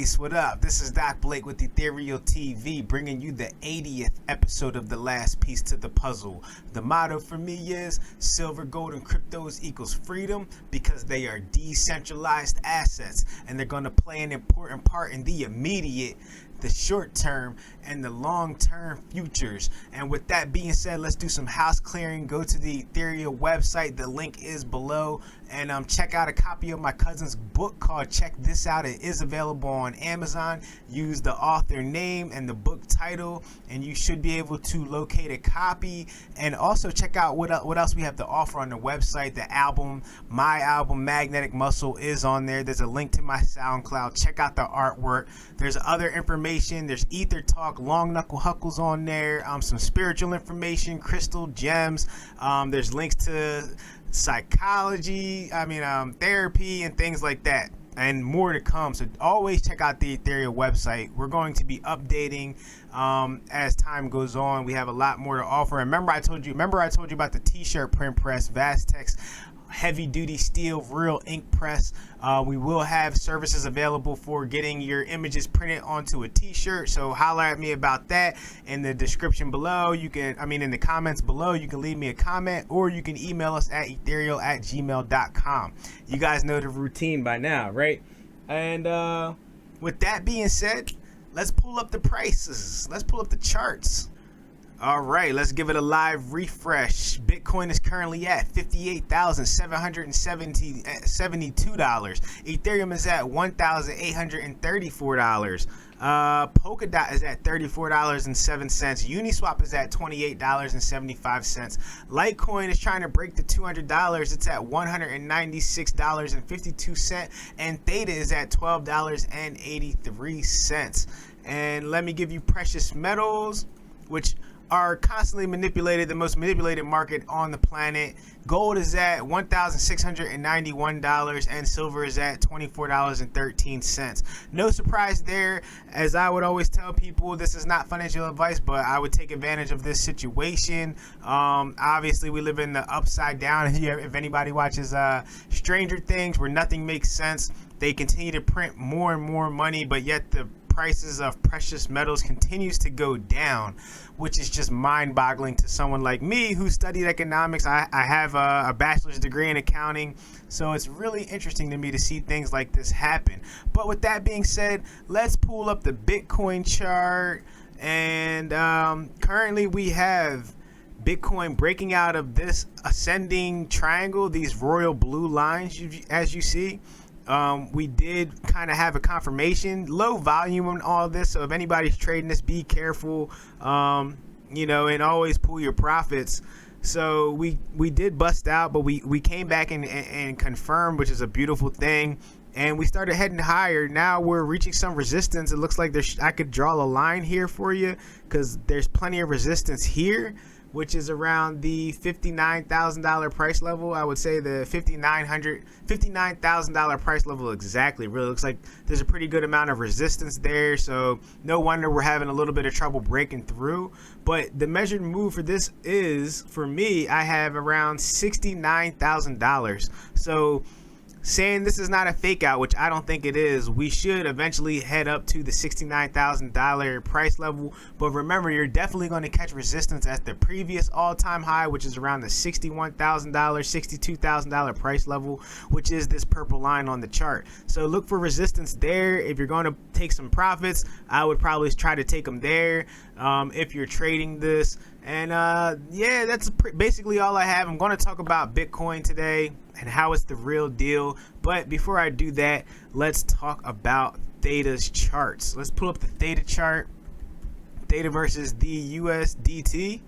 Peace. What up? This is Doc Blake with Ethereal TV, bringing you the 80th episode of The Last Piece to the Puzzle. The motto for me is silver, gold, and cryptos equals freedom because they are decentralized assets and they're going to play an important part in the immediate, the short term, and the long term futures. And with that being said, let's do some house clearing. Go to the Ethereal website. The link is below. And check out a copy of my cousin's book called Check This Out. It is available on Amazon. Use the author name and the book title, and you should be able to locate a copy. And also check out what else we have to offer on the website. The album, my album, Magnetic Muscle, is on there. There's a link to my SoundCloud. Check out the artwork. There's other information. There's Ether Talk, Long Knuckle Huckles on there. Some spiritual information, crystal gems. There's links to psychology, therapy, and things like that, and more to come. So always check out the Ethereal website. We're going to be updating as time goes on. We have a lot more to offer. And remember I told you about the t-shirt print press, Vastex heavy duty steel real ink press. We will have services available for getting your images printed onto a t-shirt, so holler at me about that in the description below. In the comments below, you can leave me a comment, or you can email us at ethereal@gmail.com. You guys know the routine by now, right? And with that being said, let's pull up the prices. Let's pull up the charts. All right, let's give it a live refresh. Bitcoin is currently at $58,772. Ethereum is at $1,834. Polkadot is at $34.07. Uniswap is at $28.75. Litecoin is trying to break the $200. It's at $196.52. And Theta is at $12.83. And let me give you precious metals, which are constantly manipulated, the most manipulated market on the planet. Gold is at $1,691 and silver is at $24.13. No surprise there, as I would always tell people, this is not financial advice, but I would take advantage of this situation. Obviously, we live in the upside down here. If anybody watches Stranger Things, where nothing makes sense, they continue to print more and more money, but yet the prices of precious metals continues to go down, which is just mind-boggling to someone like me who studied economics. I have a bachelor's degree in accounting, so it's really interesting to me to see things like this happen. But with that being said, let's pull up the Bitcoin chart. And currently we have Bitcoin breaking out of this ascending triangle, these royal blue lines, as you see. We did kind of have a confirmation, low volume on all this, so if anybody's trading this, be careful, and always pull your profits. So we did bust out, but we came back and confirmed, which is a beautiful thing, and we started heading higher. Now we're reaching some resistance. It looks like I could draw a line here for you, because there's plenty of resistance here, which is around the $59,000 price level. I would say the $59,000 price level exactly. Really looks like there's a pretty good amount of resistance there, so no wonder we're having a little bit of trouble breaking through. But the measured move for this is, for me, I have around $69,000. So saying this is not a fake out, which I don't think it is, we should eventually head up to the $69,000 price level. But remember, you're definitely going to catch resistance at the previous all-time high, which is around the $61,000, $62,000 price level, which is this purple line on the chart. So look for resistance there. If you're going to take some profits, I would probably try to take them there if you're trading this. And yeah, that's basically all I have. I'm going to talk about Bitcoin today and how it's the real deal. But before I do that, let's talk about Theta's charts. Let's pull up the Theta chart. Theta versus the USDT.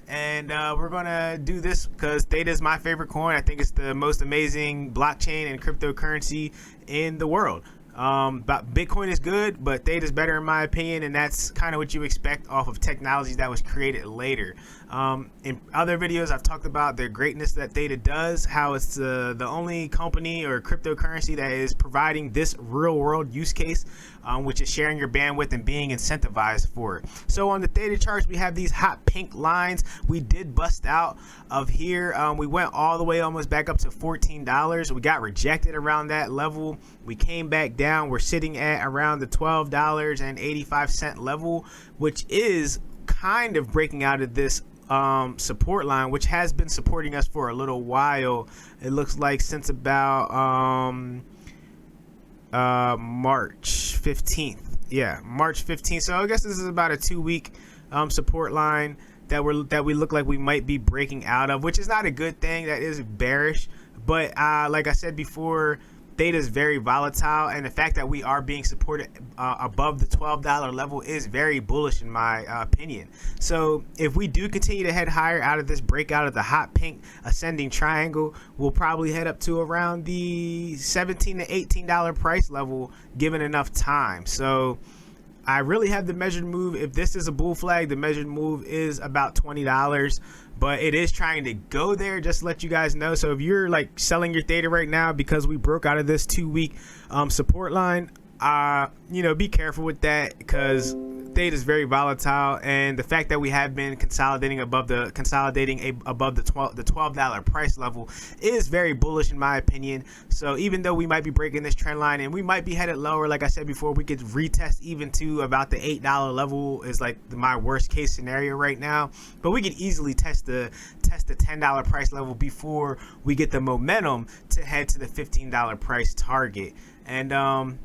And we're going to do this because Theta is my favorite coin. I think it's the most amazing blockchain and cryptocurrency in the world. But Bitcoin is good, but Theta is better in my opinion, and that's kind of what you expect off of technology that was created later. In other videos, I've talked about the greatness that Theta does, how it's the only company or cryptocurrency that is providing this real world use case, which is sharing your bandwidth and being incentivized for it. So on the Theta charts, we have these hot pink lines. We did bust out of here. We went all the way almost back up to $14. We got rejected around that level. We came back down. down. We're sitting at around the $12.85 level, which is kind of breaking out of this support line, which has been supporting us for a little while. It looks like since about March 15th. Yeah, March 15th. So I guess this is about a 2-week support line that we look like we might be breaking out of, which is not a good thing. That is bearish. But like I said before, Theta is very volatile, and the fact that we are being supported above the $12 level is very bullish in my opinion. So if we do continue to head higher out of this breakout of the hot pink ascending triangle, we'll probably head up to around the $17 to $18 price level given enough time. So I really have the measured move. If this is a bull flag, the measured move is about $20, but it is trying to go there, just to let you guys know. So if you're like selling your Theta right now because we broke out of this 2-week support line, be careful with that, because Theta is very volatile, and the fact that we have been consolidating above the $12 price level is very bullish in my opinion. So even though we might be breaking this trend line and we might be headed lower, like I said before, we could retest even to about the $8 level is like my worst case scenario right now. But we could easily test the $10 price level before we get the momentum to head to the $15 price target. And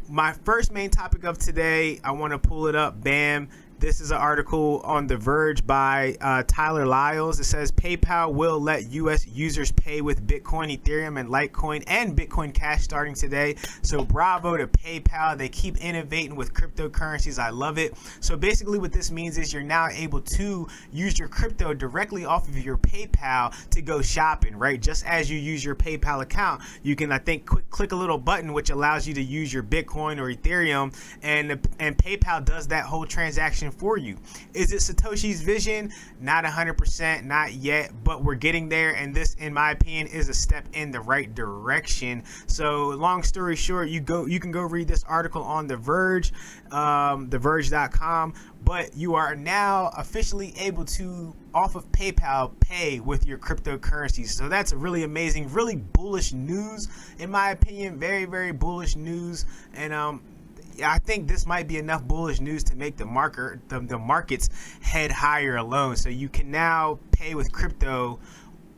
my first main topic of today, I want to pull it up. Bam. This is an article on The Verge by Tyler Lyles. It says PayPal will let U.S. users pay with Bitcoin, Ethereum, and Litecoin and Bitcoin Cash starting today. So bravo to PayPal. They keep innovating with cryptocurrencies. I love it. So basically what this means is you're now able to use your crypto directly off of your PayPal to go shopping, right? Just as you use your PayPal account, you can, I think, click a little button which allows you to use your Bitcoin or Ethereum, and PayPal does that whole transaction for you. Is it Satoshi's vision? Not 100%, not yet, but we're getting there, and this, in my opinion, is a step in the right direction. So long story short, you can go read this article on The Verge, theverge.com, but you are now officially able to, off of PayPal, pay with your cryptocurrencies. So that's a really amazing, really bullish news in my opinion. Very, very bullish news. And I think this might be enough bullish news to make the markets head higher alone. So you can now pay with crypto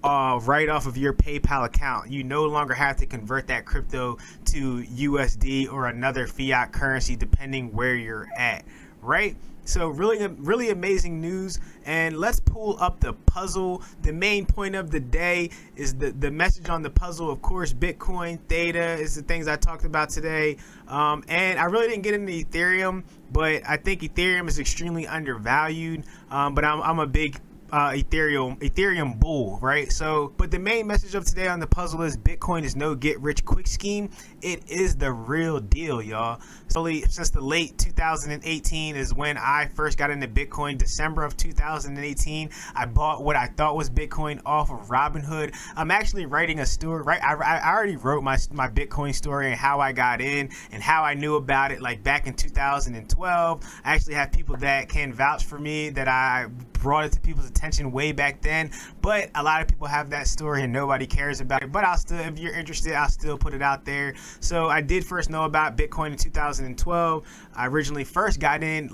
right off of your PayPal account. You no longer have to convert that crypto to USD or another fiat currency depending where you're at, right? So really amazing news. And let's pull up the puzzle. The main point of the day is the message on the puzzle. Of course, Bitcoin, Theta is the things I talked about today. And I really didn't get into Ethereum, but I think Ethereum is extremely undervalued. But I'm a big Ethereum bull, right? So, but the main message of today on the puzzle is Bitcoin is no get rich quick scheme. It is the real deal, y'all. So since the late 2018 is when I first got into Bitcoin. December of 2018, I bought what I thought was Bitcoin off of Robinhood. I'm actually writing a story, right? I already wrote my Bitcoin story and how I got in and how I knew about it, like back in 2012. I actually have people that can vouch for me that I brought it to people's attention way back then, but a lot of people have that story and nobody cares about it. But I'll still, if you're interested, I'll still put it out there. So I did first know about Bitcoin in 2012. I originally first got in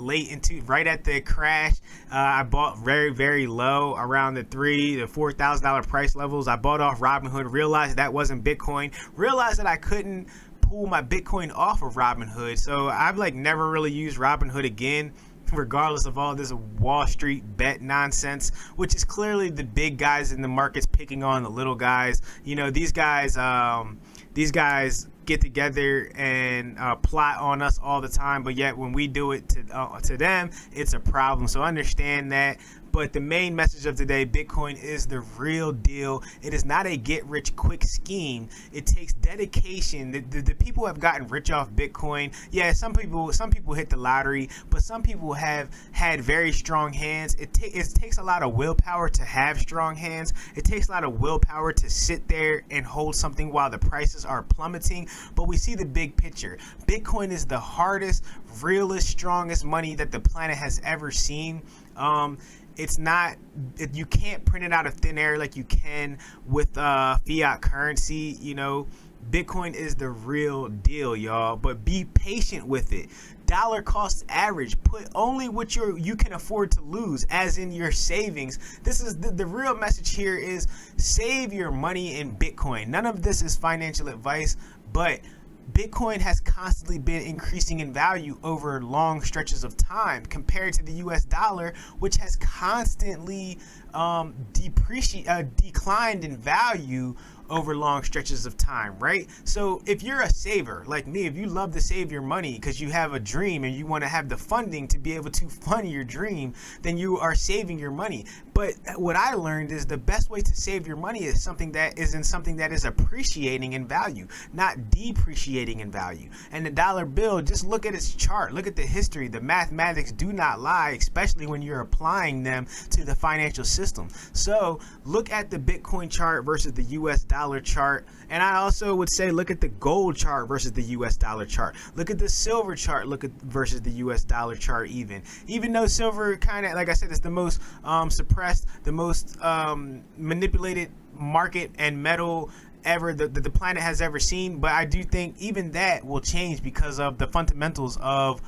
right at the crash. I bought very, very low, around the $3,000 to $4,000 price levels. I bought off Robinhood, realized that wasn't Bitcoin, realized that I couldn't pull my Bitcoin off of Robinhood. So I've never really used Robinhood again, regardless of all this Wall Street bet nonsense, which is clearly the big guys in the markets picking on the little guys. You know, these guys get together and plot on us all the time, but yet when we do it to them, it's a problem. So understand that. But the main message of today, Bitcoin is the real deal. It is not a get-rich-quick scheme. It takes dedication. The people who have gotten rich off Bitcoin, yeah, some people hit the lottery, but some people have had very strong hands. It takes a lot of willpower to have strong hands. It takes a lot of willpower to sit there and hold something while the prices are plummeting. But we see the big picture. Bitcoin is the hardest, realest, strongest money that the planet has ever seen. It's not, you can't print it out of thin air like you can with fiat currency. You know, Bitcoin is the real deal, y'all, but be patient with it. Dollar cost average, put only what you can afford to lose, as in your savings. This is the real message here is save your money in Bitcoin. None of this is financial advice, but Bitcoin has constantly been increasing in value over long stretches of time compared to the US dollar, which has constantly declined in value over long stretches of time, right? So if you're a saver like me, if you love to save your money because you have a dream and you want to have the funding to be able to fund your dream, then you are saving your money. But what I learned is the best way to save your money is something that is appreciating in value, not depreciating in value. And the dollar bill, just look at its chart, look at the history. The mathematics do not lie, especially when you're applying them to the financial system. So look at the Bitcoin chart versus the US dollar chart. And I also would say look at the gold chart versus the US dollar chart. Look at the silver chart, versus the US dollar chart even though silver kind of, like I said, is the most suppressed, the most manipulated market and metal ever the planet has ever seen. But I do think even that will change because of the fundamentals of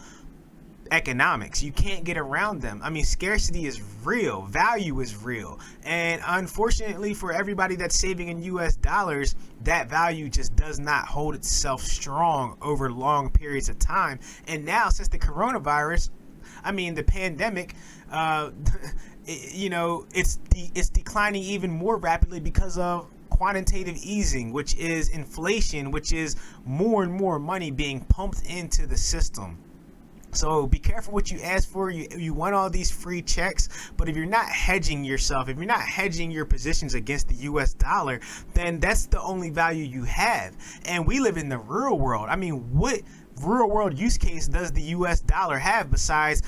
economics. You can't get around them. I mean, scarcity is real, value is real, and unfortunately for everybody that's saving in US dollars, that value just does not hold itself strong over long periods of time. And now, since the coronavirus, the pandemic, it's declining even more rapidly because of quantitative easing, which is inflation, which is more and more money being pumped into the system. So be careful what you ask for. You want all these free checks, but if you're not hedging yourself, if you're not hedging your positions against the US dollar, then that's the only value you have. And we live in the real world. I mean, what real world use case does the US dollar have besides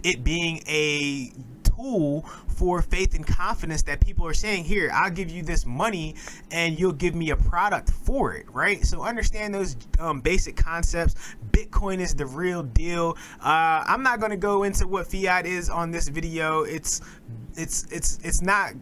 it being a tool for faith and confidence that people are saying, here, I'll give you this money and you'll give me a product for it, right? So understand those basic concepts. Bitcoin is the real deal. I'm not going to go into what fiat is on this video. It's not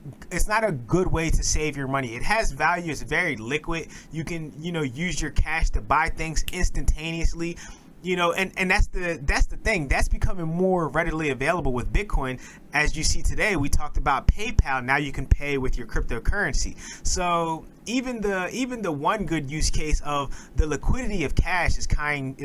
a good way to save your money. It has value. It's very liquid. You can, use your cash to buy things instantaneously. And that's the thing that's becoming more readily available with Bitcoin. As you see today, we talked about PayPal. Now you can pay with your cryptocurrency. So even the one good use case of the liquidity of cash is kind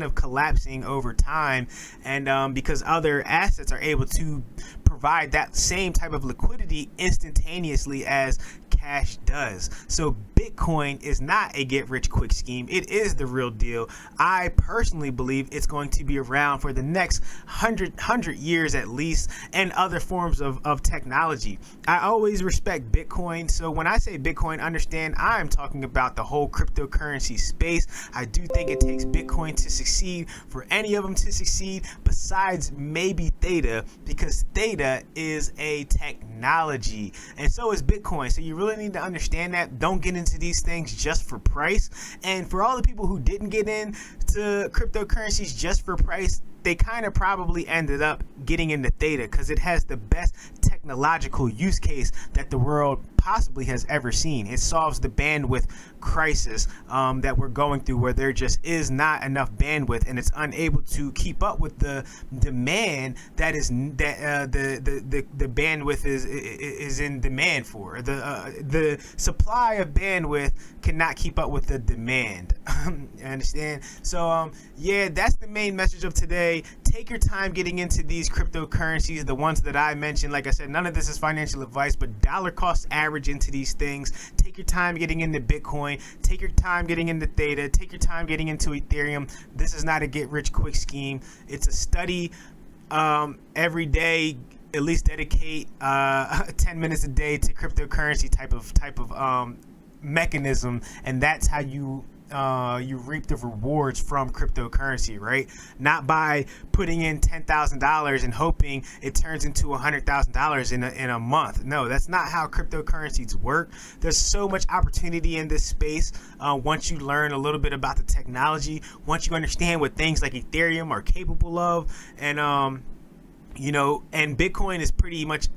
of collapsing over time, and because other assets are able to provide that same type of liquidity instantaneously as cash does. So Bitcoin is not a get-rich-quick scheme. It is the real deal. I personally believe it's going to be around for the next 100 years at least, and other forms of technology. I always respect Bitcoin. So when I say Bitcoin, understand I'm talking about the whole cryptocurrency space. I do think it takes Bitcoin to succeed, for any of them to succeed, besides maybe Theta, because Theta is a technology, and so is Bitcoin. So you really need to understand that. Don't get into these things just for price. And for all the people who didn't get into cryptocurrencies just for price, they kind of probably ended up getting into Theta because it has the best technological use case that the world possibly has ever seen. It solves the bandwidth crisis that we're going through, where there just is not enough bandwidth and it's unable to keep up with the demand the bandwidth is in demand for. The supply of bandwidth cannot keep up with the demand. You understand? So yeah, that's the main message of today. Take your time getting into these cryptocurrencies, the ones that I mentioned. Like I said, none of this is financial advice, but dollar cost average into these things. Take your time getting into Bitcoin. Take your time getting into Theta. Take your time getting into Ethereum. This is not a get-rich-quick scheme. It's a study every day. At least dedicate 10 minutes a day to cryptocurrency type of mechanism, and that's how you reap the rewards from cryptocurrency, right? Not by putting in $10,000 and hoping it turns into $100,000 in a month. No, that's not how cryptocurrencies work. There's so much opportunity in this space once you learn a little bit about the technology, once you understand what things like Ethereum are capable of, and You know, and Bitcoin is pretty much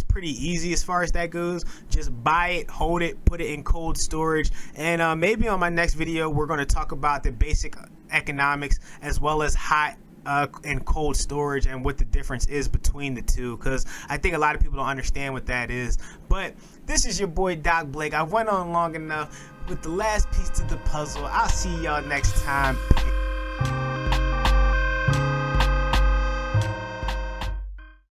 pretty easy as far as that goes. Just buy it, hold it, put it in cold storage, and maybe on my next video we're going to talk about the basic economics as well as hot and cold storage and what the difference is between the two, because I think a lot of people don't understand what that is. But this is your boy Doc Blake. I went on long enough with the last piece to the puzzle. I'll see y'all next time.